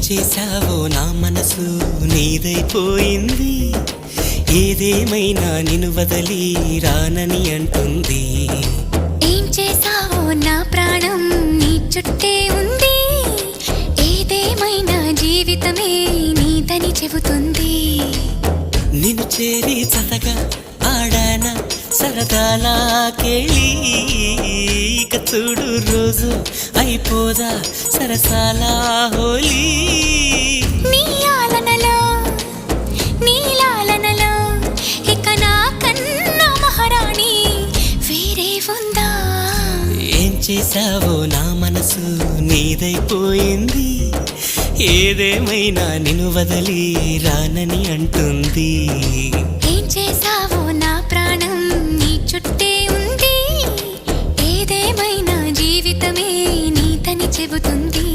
చేశావో నా మనసు నీదైపోయింది. ఏదేమైనా నిన్ను వదలి రానని అంటుంది. ఏం చేశావో నా ప్రాణం నీ చుట్టే ఉంది. ఏదేమైనా జీవితమే నీదని చెబుతుంది. నిన్ను చేరి చతగా ఆడాన సరదాలా కేళి. ఇక చూడు రోజు అయిపోదా సరసాల హోలీ. నీ ఆలనలో నీ లాలనలో ఇక నా కన్నా మహారాణి వేరే ఉందా? ఏం చేశావో నా మనసు నీదైపోయింది. ఏదేమైనా నిన్ను వదలి రానని అంటుంది. ఏం చేశావో నా ప్రాణం నీ చుట్టే ఉంది. ఏదేమైనా జీవితమే నీదని చెబుతుంది.